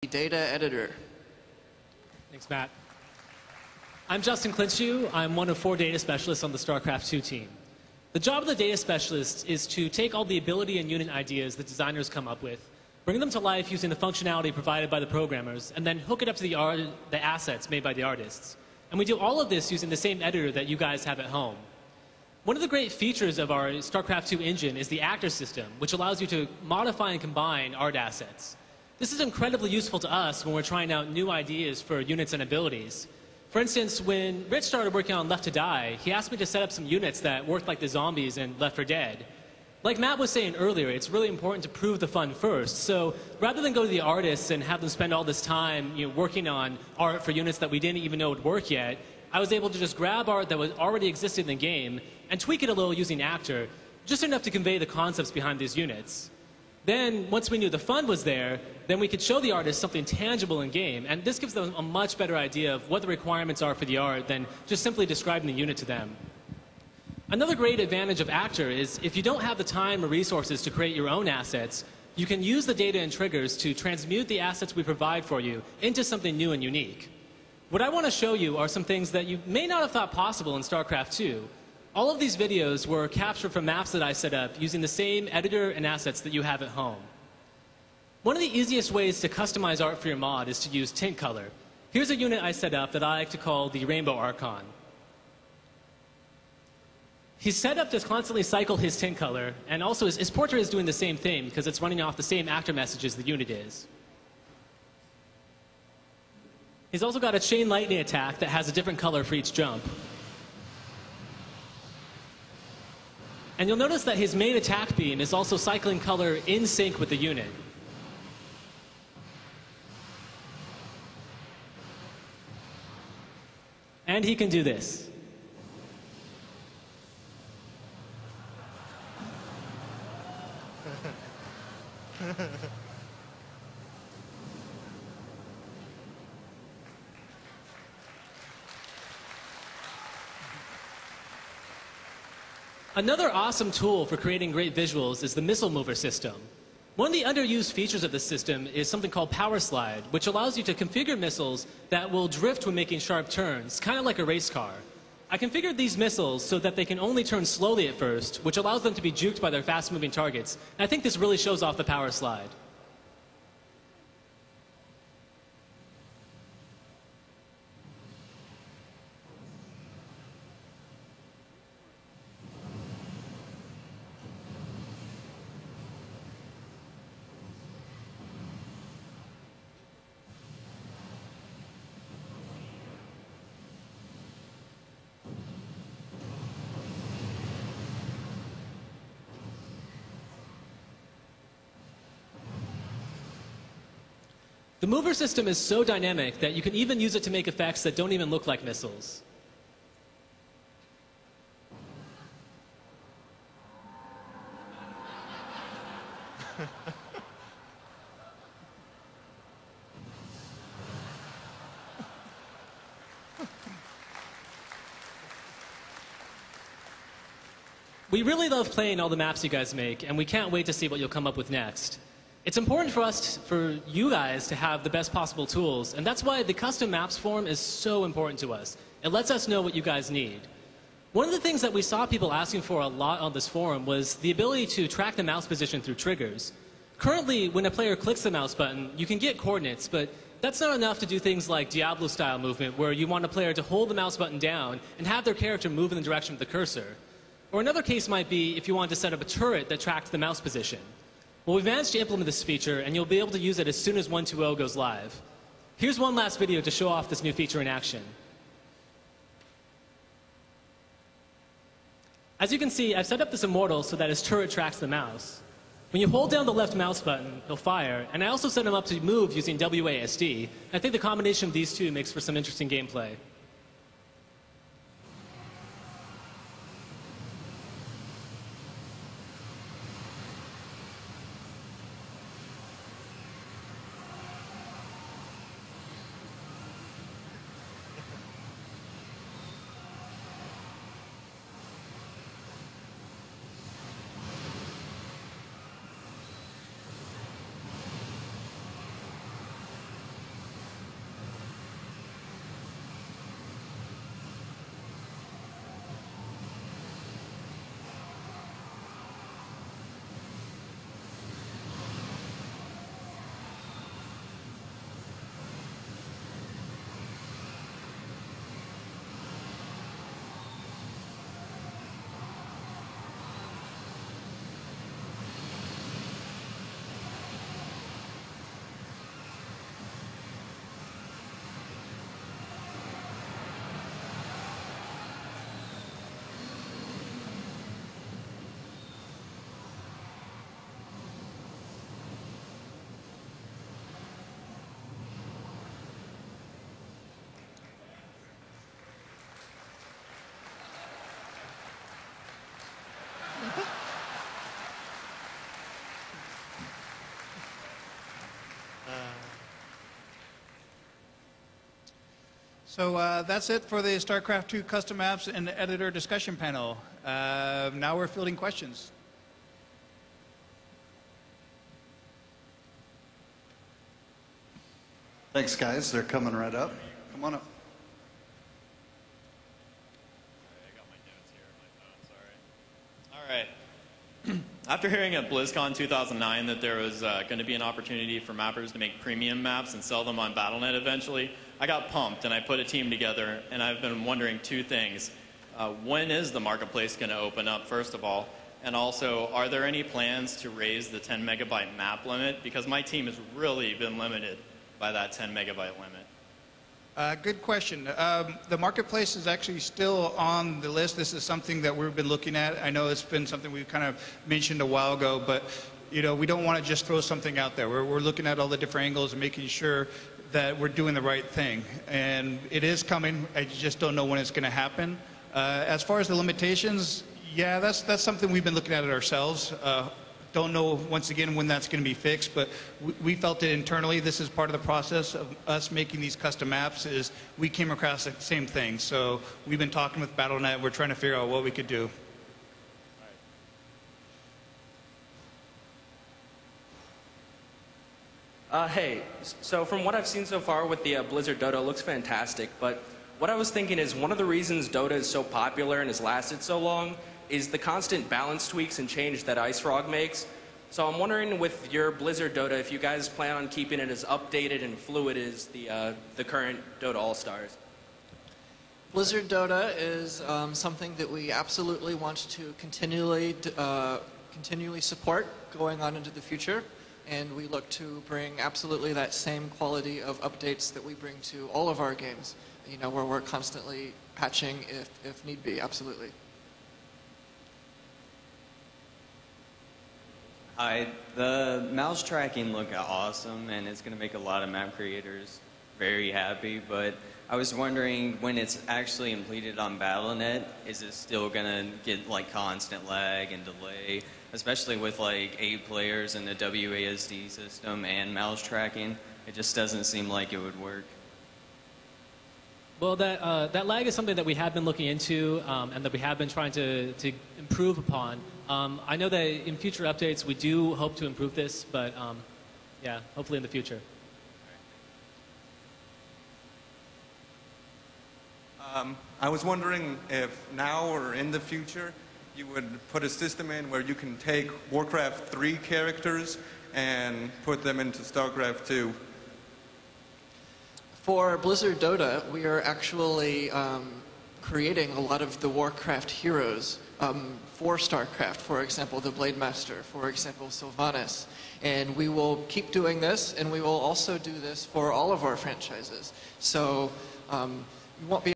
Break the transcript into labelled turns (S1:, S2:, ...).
S1: Data editor.
S2: Thanks, Matt. I'm Justin Clinchew. I'm one of 4 data specialists on the Starcraft 2 team. The job of the data specialist is to take all the ability and unit ideas that designers come up with, bring them to life using the functionality provided by the programmers, and then hook it up to the assets made by the artists. And we do all of this using the same editor that you guys have at home. One of the great features of our Starcraft 2 engine is the actor system, which allows you to modify and combine art assets. This is incredibly useful to us when we're trying out new ideas for units and abilities. For instance, when Rich started working on Left to Die, he asked me to set up some units that worked like the zombies in Left 4 Dead. Like Matt was saying earlier, it's really important to prove the fun first. So rather than go to the artists and have them spend all this time working on art for units that we didn't even know would work yet, I was able to just grab art that was already existed in the game and tweak it a little using Actor, just enough to convey the concepts behind these units. Then, once we knew the fun was there, then we could show the artist something tangible in game, and this gives them a much better idea of what the requirements are for the art than just simply describing the unit to them. Another great advantage of Actor is if you don't have the time or resources to create your own assets, you can use the data and triggers to transmute the assets we provide for you into something new and unique. What I want to show you are some things that you may not have thought possible in StarCraft 2. All of these videos were captured from maps that I set up using the same editor and assets that you have at home. One of the easiest ways to customize art for your mod is to use tint color. Here's a unit I set up that I like to call the Rainbow Archon. He's set up to constantly cycle his tint color, and also his portrait is doing the same thing because it's running off the same actor messages the unit is. He's also got a chain lightning attack that has a different color for each jump. And you'll notice that his main attack beam is also cycling color in sync with the unit. And he can do this. Another awesome tool for creating great visuals is the missile mover system. One of the underused features of this system is something called Power Slide, which allows you to configure missiles that will drift when making sharp turns, kind of like a race car. I configured these missiles so that they can only turn slowly at first, which allows them to be juked by their fast-moving targets. And I think this really shows off the Power Slide. The mover system is so dynamic that you can even use it to make effects that don't even look like missiles. We really love playing all the maps you guys make, and we can't wait to see what you'll come up with next. It's important for you guys to have the best possible tools, and that's why the custom maps forum is so important to us. It lets us know what you guys need. One of the things that we saw people asking for a lot on this forum was the ability to track the mouse position through triggers. Currently, when a player clicks the mouse button, you can get coordinates, but that's not enough to do things like Diablo-style movement, where you want a player to hold the mouse button down and have their character move in the direction of the cursor. Or another case might be if you want to set up a turret that tracks the mouse position. Well, we've managed to implement this feature, and you'll be able to use it as soon as 1.2.0 goes live. Here's one last video to show off this new feature in action. As you can see, I've set up this Immortal so that his turret tracks the mouse. When you hold down the left mouse button, he'll fire, and I also set him up to move using WASD. I think the combination of these two makes for some interesting gameplay.
S1: So that's it for the StarCraft 2 custom apps and editor discussion panel. Now we're fielding questions.
S3: Thanks, guys. They're coming right up. Come on up.
S4: I got my notes here on my phone, sorry. All right. After hearing at Blizzcon 2009 that there was going to be an opportunity for mappers to make premium maps and sell them on Battle.net eventually, I got pumped and I put a team together, and I've been wondering two things. When is the marketplace going to open up, first of all? And also, are there any plans to raise the 10 megabyte map limit? Because my team has really been limited by that 10 megabyte limit.
S1: Good question. The marketplace is actually still on the list. This is something that we've been looking at. I know it's been something we kind of mentioned a while ago, but you know, we don't want to just throw something out there. We're looking at all the different angles and making sure that we're doing the right thing. And it is coming. I just don't know when it's going to happen. As far as the limitations, yeah, that's something we've been looking at it ourselves. Don't know, once again, when that's going to be fixed, but we felt it internally. This is part of the process of us making these custom apps, is we came across the same thing. So we've been talking with Battle.net. We're trying to figure out what we could do.
S5: Hey, so from what I've seen so far with the Blizzard Dota, it looks fantastic, but what I was thinking is one of the reasons Dota is so popular and has lasted so long is the constant balance tweaks and change that IceFrog makes. So I'm wondering, with your Blizzard Dota, if you guys plan on keeping it as updated and fluid as the current Dota All-Stars.
S6: Blizzard Dota is something that we absolutely want to continually support going on into the future, and we look to bring absolutely that same quality of updates that we bring to all of our games, you know, where we're constantly patching if need be, absolutely.
S7: Hi, the mouse tracking looked awesome, and it's going to make a lot of map creators very happy, but I was wondering, when it's actually completed on Battle.net, is it still going to get like constant lag and delay, especially with like 8 players in the WASD system and mouse tracking? It just doesn't seem like it would work.
S2: Well, that lag is something that we have been looking into and that we have been trying to improve upon. I know that in future updates we do hope to improve this, but yeah, hopefully in the future.
S8: I was wondering if now or in the future you would put a system in where you can take Warcraft 3 characters and put them into Starcraft 2.
S6: For Blizzard Dota, we are actually creating a lot of the Warcraft heroes for Starcraft. For example, the Blade Master, for example, Sylvanas. And we will keep doing this, and we will also do this for all of our franchises. So you won't be